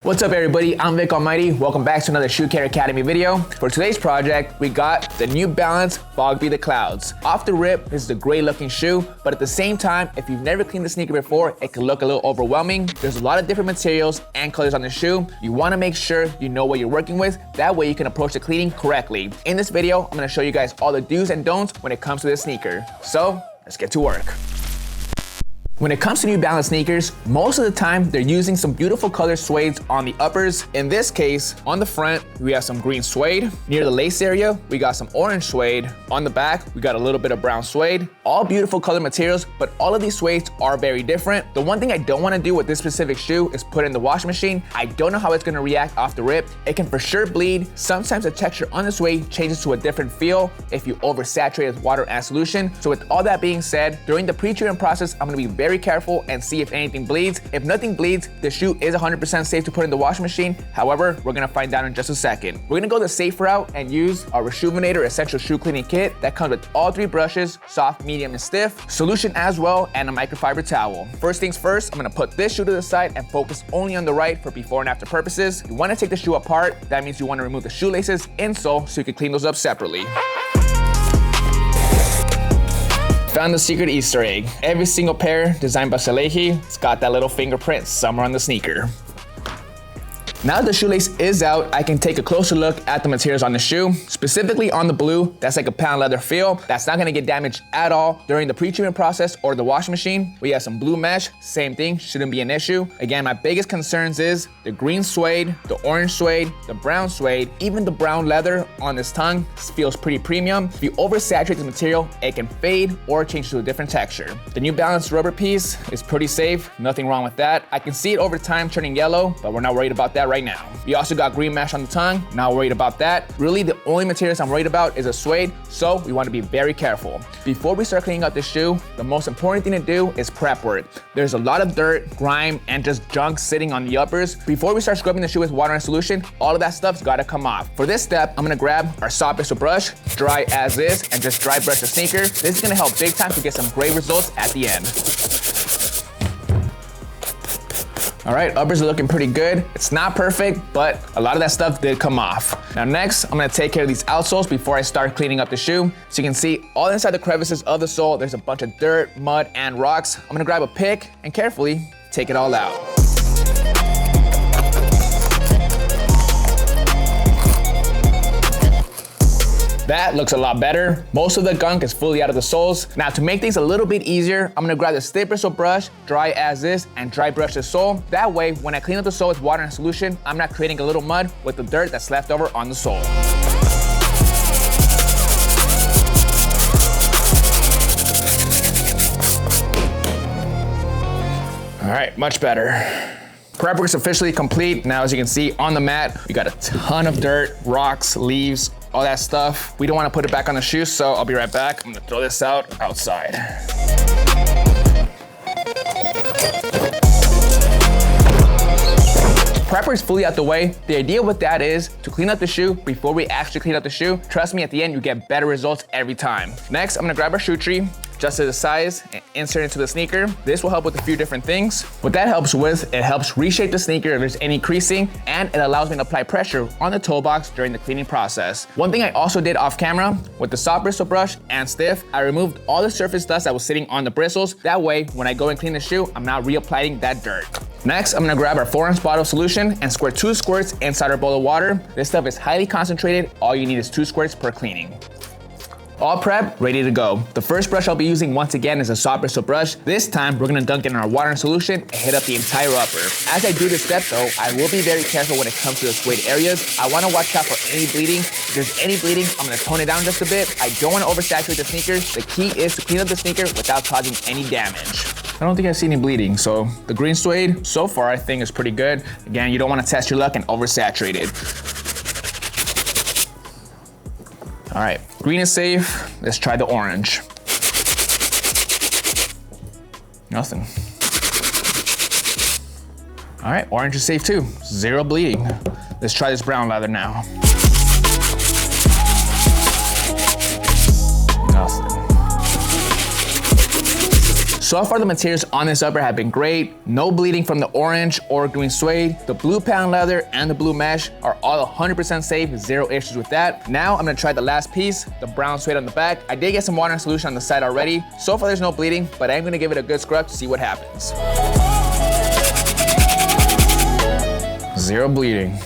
What's up everybody, I'm Vick Almighty. Welcome back to another Shoe Care Academy video. For today's project, we got the New Balance Fog Be the Clouds. Off the rip, this is a great looking shoe, but at the same time, if you've never cleaned the sneaker before, it can look a little overwhelming. There's a lot of different materials and colors on the shoe. You wanna make sure you know what you're working with. That way you can approach the cleaning correctly. In this video, I'm gonna show you guys all the do's and don'ts when it comes to this sneaker. So, let's get to work. When it comes to New Balance sneakers, most of the time they're using some beautiful color suedes on the uppers. In this case, on the front, we have some green suede. Near the lace area, we got some orange suede. On the back, we got a little bit of brown suede. All beautiful color materials, but all of these suedes are very different. The one thing I don't want to do with this specific shoe is put it in the washing machine. I don't know how it's going to react off the rip. It can for sure bleed. Sometimes the texture on the suede changes to a different feel if you oversaturate with water and solution. So with all that being said, during the pre-treatment process, I'm going to be very careful and see if anything bleeds. If nothing bleeds, the shoe is 100% safe to put in the washing machine. However, we're gonna find out in just a second. We're gonna go the safe route and use our Reshoevn8r Essential Shoe Cleaning Kit that comes with all 3 brushes, soft, medium, and stiff, solution as well, and a microfiber towel. First things first, I'm gonna put this shoe to the side and focus only on the right for before and after purposes. You wanna take the shoe apart. That means you wanna remove the shoelaces, insole, so you can clean those up separately. Found the secret Easter egg. Every single pair designed by Salehe, it's got that little fingerprint somewhere on the sneaker. Now that the shoelace is out, I can take a closer look at the materials on the shoe. Specifically on the blue, that's like a pound leather feel. That's not gonna get damaged at all during the pre-treatment process or the washing machine. We have some blue mesh, same thing, shouldn't be an issue. Again, my biggest concerns is the green suede, the orange suede, the brown suede, even the brown leather on this tongue feels pretty premium. If you oversaturate the material, it can fade or change to a different texture. The New Balance rubber piece is pretty safe, nothing wrong with that. I can see it over time turning yellow, but we're not worried about that right now. We also got green mesh on the tongue, not worried about that. Really, the only materials I'm worried about is a suede, so we want to be very careful. Before we start cleaning up the shoe, the most important thing to do is prep work. There's a lot of dirt, grime, and just junk sitting on the uppers. Before we start scrubbing the shoe with water and solution, all of that stuff's gotta come off. For this step, I'm gonna grab our soft bristle brush, dry as is, and just dry brush the sneaker. This is gonna help big time to get some great results at the end. All right, uppers are looking pretty good. It's not perfect, but a lot of that stuff did come off. Now next, I'm gonna take care of these outsoles before I start cleaning up the shoe. So you can see all inside the crevices of the sole, there's a bunch of dirt, mud, and rocks. I'm gonna grab a pick and carefully take it all out. That looks a lot better. Most of the gunk is fully out of the soles. Now to make things a little bit easier, I'm gonna grab the stiff bristle brush, dry as is, and dry brush the sole. That way, when I clean up the sole with water and solution, I'm not creating a little mud with the dirt that's left over on the sole. All right, much better. Prep work is officially complete. Now, as you can see on the mat, we got a ton of dirt, rocks, leaves, all that stuff. We don't want to put it back on the shoe, so I'll be right back. I'm gonna throw this out outside. Prep work is fully out the way. The idea with that is to clean up the shoe before we actually clean up the shoe. Trust me, at the end, you get better results every time. Next, I'm gonna grab our shoe tree, adjust to the size, and insert it into the sneaker. This will help with a few different things. What that helps with, it helps reshape the sneaker if there's any creasing, and it allows me to apply pressure on the toe box during the cleaning process. One thing I also did off camera, with the soft bristle brush and stiff, I removed all the surface dust that was sitting on the bristles. That way, when I go and clean the shoe, I'm not reapplying that dirt. Next, I'm gonna grab our 4-ounce bottle of solution and squirt 2 squirts inside our bowl of water. This stuff is highly concentrated. All you need is 2 squirts per cleaning. All prep, ready to go. The first brush I'll be using once again is a soft bristle brush. This time, we're gonna dunk it in our water and solution and hit up the entire upper. As I do this step though, I will be very careful when it comes to the suede areas. I wanna watch out for any bleeding. If there's any bleeding, I'm gonna tone it down just a bit. I don't wanna oversaturate the sneakers. The key is to clean up the sneaker without causing any damage. I don't think I see any bleeding, so the green suede, so far I think is pretty good. Again, you don't wanna test your luck and oversaturate it. All right, green is safe. Let's try the orange. Nothing. All right, orange is safe too. 0 bleeding. Let's try this brown leather now. Nothing. So far the materials on this upper have been great. No bleeding from the orange or green suede. The blue patent leather and the blue mesh are all 100% safe, zero issues with that. Now I'm gonna try the last piece, the brown suede on the back. I did get some water and solution on the side already. So far there's no bleeding, but I'm gonna give it a good scrub to see what happens. Zero bleeding.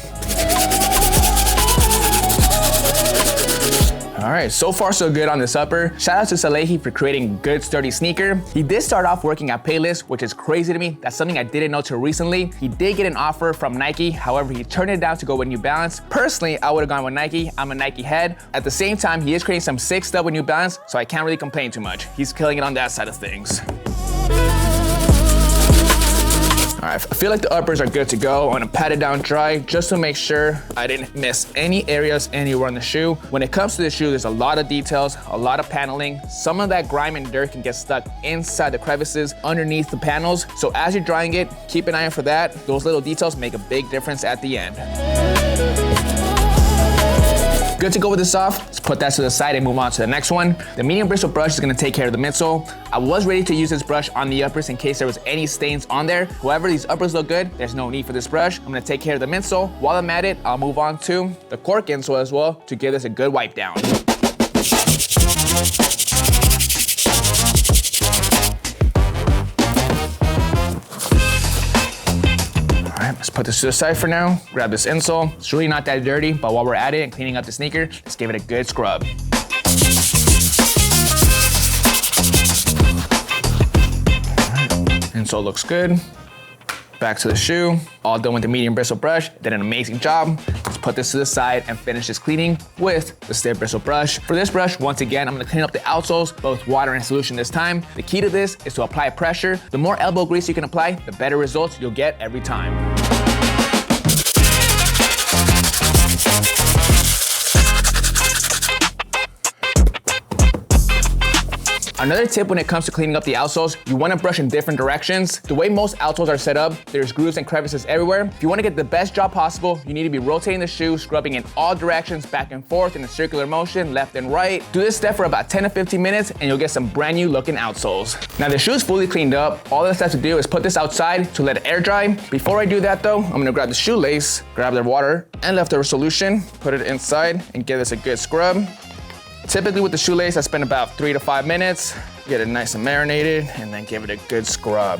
All right, so far so good on this upper. Shout out to Salehe for creating a good sturdy sneaker. He did start off working at Payless, which is crazy to me. That's something I didn't know till recently. He did get an offer from Nike. However, he turned it down to go with New Balance. Personally, I would have gone with Nike. I'm a Nike head. At the same time, he is creating some sick stuff with New Balance, so I can't really complain too much. He's killing it on that side of things. All right, I feel like the uppers are good to go. I'm gonna pat it down dry just to make sure I didn't miss any areas anywhere on the shoe. When it comes to the shoe, there's a lot of details, a lot of paneling. Some of that grime and dirt can get stuck inside the crevices underneath the panels. So as you're drying it, keep an eye out for that. Those little details make a big difference at the end. Good to go with the soft. Let's put that to the side and move on to the next one. The medium bristle brush is gonna take care of the midsole. I was ready to use this brush on the uppers in case there was any stains on there. However, these uppers look good. There's no need for this brush. I'm gonna take care of the midsole. While I'm at it, I'll move on to the cork insole as well to give this a good wipe down. Let's put this to the side for now. Grab this insole. It's really not that dirty, but while we're at it and cleaning up the sneaker, let's give it a good scrub. Insole looks good. Back to the shoe. All done with the medium bristle brush. Did an amazing job. Let's put this to the side and finish this cleaning with the stiff bristle brush. For this brush, once again, I'm gonna clean up the outsoles, both water and solution this time. The key to this is to apply pressure. The more elbow grease you can apply, the better results you'll get every time. Another tip when it comes to cleaning up the outsoles, you want to brush in different directions. The way most outsoles are set up, there's grooves and crevices everywhere. If you want to get the best job possible, you need to be rotating the shoe, scrubbing in all directions, back and forth in a circular motion, left and right. Do this step for about 10 to 15 minutes and you'll get some brand new looking outsoles. Now the shoe is fully cleaned up. All that's left to do is put this outside to let it air dry. Before I do that though, I'm gonna grab the shoelace, grab the water and leftover solution, put it inside and give this a good scrub. Typically with the shoelace, I spend about 3 to 5 minutes, get it nice and marinated, and then give it a good scrub.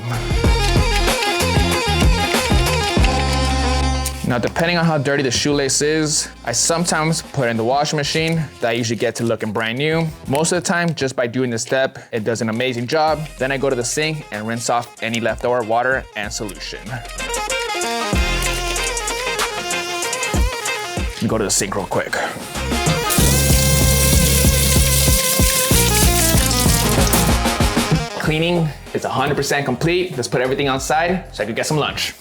Now, depending on how dirty the shoelace is, I sometimes put it in the washing machine. That I usually get to looking brand new. Most of the time, just by doing this step, it does an amazing job. Then I go to the sink and rinse off any leftover water and solution. Let me go to the sink real quick. Cleaning is 100% complete. Let's put everything on side so I can get some lunch.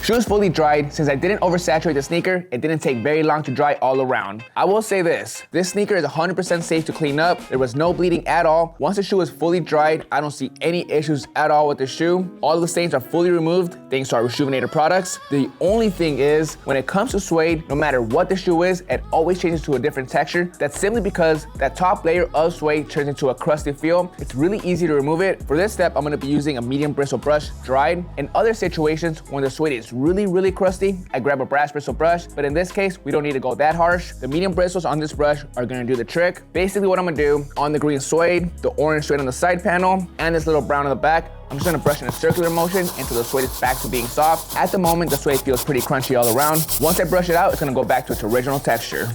Shoe is fully dried. Since I didn't oversaturate the sneaker, it didn't take very long to dry all around. I will say this sneaker is 100% safe to clean up. There was no bleeding at all. Once the shoe is fully dried, I don't see any issues at all with the shoe. All of the stains are fully removed thanks to our Reshoevn8r products. The only thing is, when it comes to suede, no matter what the shoe is, it always changes to a different texture. That's simply because that top layer of suede turns into a crusty feel. It's really easy to remove it. For this step, I'm gonna be using a medium bristle brush, dried. In other situations, when the suede is really crusty, I grab a brass bristle brush, but in this case, we don't need to go that harsh. The medium bristles on this brush are gonna do the trick. Basically what I'm gonna do, on the green suede, the orange suede on the side panel, and this little brown on the back, I'm just gonna brush in a circular motion until the suede is back to being soft. At the moment, the suede feels pretty crunchy all around. Once I brush it out, it's gonna go back to its original texture.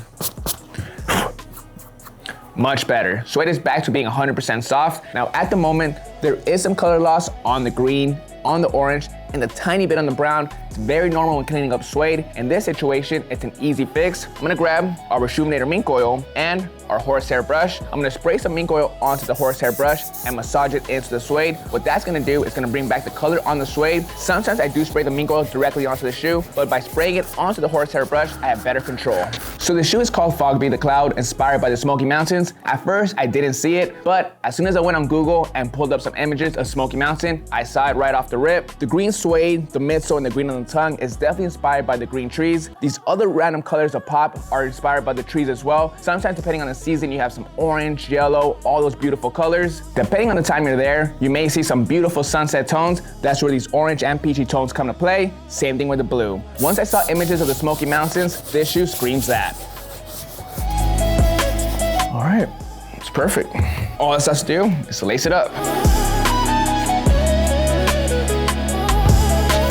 Much better. Suede is back to being 100% soft. Now at the moment, there is some color loss on the green, on the orange, and a tiny bit on the brown. It's very normal when cleaning up suede. In this situation, it's an easy fix. I'm gonna grab our Reshoevn8r Mink Oil and our horsehair brush. I'm gonna spray some Mink Oil onto the horsehair brush and massage it into the suede. What that's gonna do is gonna bring back the color on the suede. Sometimes I do spray the Mink Oil directly onto the shoe, but by spraying it onto the horsehair brush, I have better control. So the shoe is called Fogby the Cloud, inspired by the Smoky Mountains. At first, I didn't see it, but as soon as I went on Google and pulled up some images of Smoky Mountain, I saw it right off off the rip. The green suede, the midsole, and the green on the tongue is definitely inspired by the green trees. These other random colors of pop are inspired by the trees as well. Sometimes depending on the season, you have some orange, yellow, all those beautiful colors. Depending on the time you're there, you may see some beautiful sunset tones. That's where these orange and peachy tones come to play. Same thing with the blue. Once I saw images of the Smoky Mountains, this shoe screams that. All right, it's perfect. All that's left to do is to lace it up.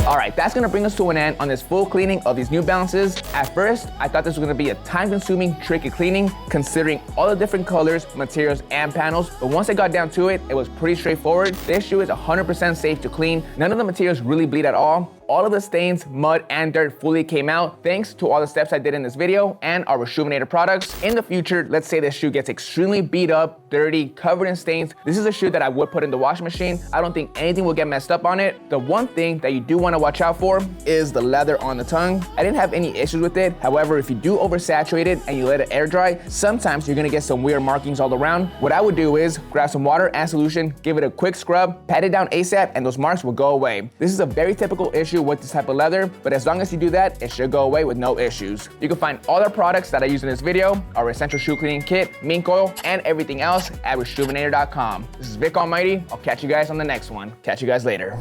All right, that's gonna bring us to an end on this full cleaning of these New Balances. At first, I thought this was gonna be a time-consuming, tricky cleaning, considering all the different colors, materials, and panels. But once I got down to it, it was pretty straightforward. This shoe is 100% safe to clean. None of the materials really bleed at all. All of the stains, mud, and dirt fully came out thanks to all the steps I did in this video and our Reshoevn8r products. In the future, let's say this shoe gets extremely beat up, dirty, covered in stains. This is a shoe that I would put in the washing machine. I don't think anything will get messed up on it. The one thing that you do want to watch out for is the leather on the tongue. I didn't have any issues with it. However, if you do oversaturate it and you let it air dry, sometimes you're gonna get some weird markings all around. What I would do is grab some water and solution, give it a quick scrub, pat it down ASAP, and those marks will go away. This is a very typical issue with this type of leather, but as long as you do that, it should go away with no issues. You can find all our products that I use in this video, our essential shoe cleaning kit, Mink Oil, and everything else at Reshoevn8r.com. This is Vick Almighty. I'll catch you guys on the next one. Catch you guys later.